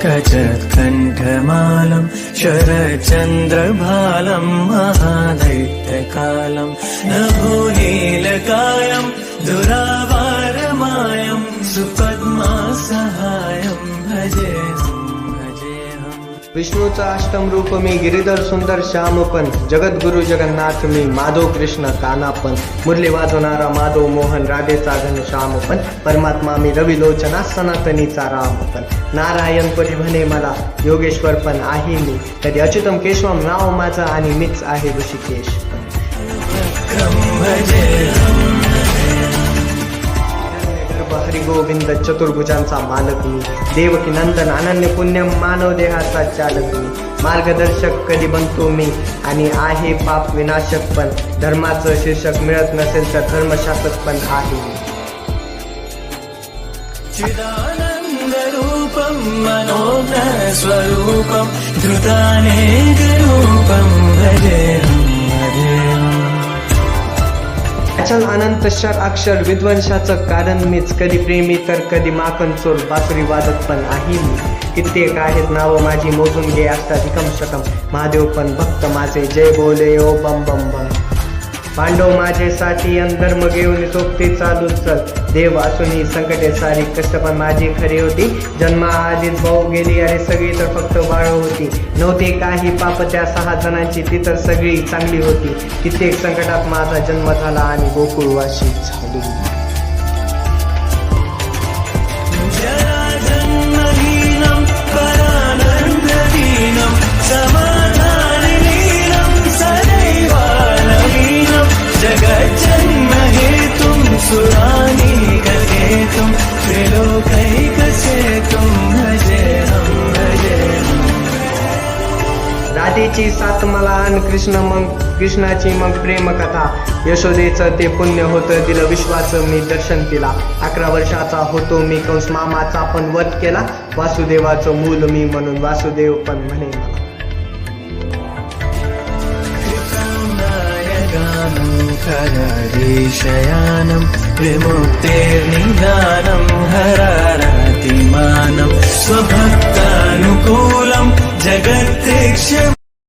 पङ्कजकण्ठमालं शरचन्द्रभालं महादैत्यकालं नभोनीलकायं दुरावारमायं सुपद्मासहायं भजेऽहम्। विष्णूचा अष्टम रूप मी गिरीधर सुंदर श्यामपण, जगद्गुरु जगन्नाथ मी माधव कृष्ण कानापण, मुरली वाजवणारा माधव मोहन राधेचा घन श्यामपण, परमात्मा मी रविलोचना सनातनीचा रामपण, नारायण परी म्हणे मला योगेश्वर पण आहे मी, कधी अच्युतम केशवम नाव माझं आणि मीच आहे ऋषिकेश। हरी गोविंद चतुर्भुजांचा मालक मी, देवकी नंदन अनन्य पुण्य मानव देहाचा चालक मी, मार्गदर्शक कधी बनतो मी आणि आहे पाप विनाशक पण, धर्माचं शीर्षक मिळत नसेल तर धर्मशासक पण आहे मी। चिदानंद रूपं मनोज्ञ स्वरूपं धृतानेक रूपं भजेऽहम् भजेऽहम्। अचल अनंत क्षर अक्षर विध्वंसाचं कारण मीच, कधी प्रेमी तर कधी माखन चोर बासुरी वादक पण आहे मी, कित्येक आहेत नाव माझी मोजून घे अष्टाधिकम शतम, महादेव पण भक्त माझे जय बोले ओ बम बम बम, पांडव माझेसाठी धर्म घेऊन सोबती चालू चल, देव असूनही संकटे सारी कष्ट पण माझी खरी होती, जन्माआधीच भाऊ गेली अरे सगळी तर फक्त बाळ होती, नव्हते काही पाप त्या 6 जणांची ती तर सगळी चांगली होती, कित्येक संकटात माझा जन्म झाला आणि गोकुळवासी झाली। जराजन्महीनं परानन्दहीनं समाधानहीनं सदैवानहीनं जगज्जन्महेतुं सुरानीकहेतुं त्रिलोकैकसेतुं भजेऽहम् भजेऽहम्। राधेची सात मला आणि कृष्णाची मग प्रेम कथा, यशोदेचं ते पुण्य होतं दिलं विश्वाचं मी दर्शन तिला, 11 वर्षाचा होतो मी कंस मामाचा पण वध केला, वासुदेवाचं मूल मी म्हणून वासुदेव पण म्हणे मला। खरदीशयानं विमुक्तेर्निदानं हरारतिमानं स्वभक्तानुकूलं जगत्तेक्ष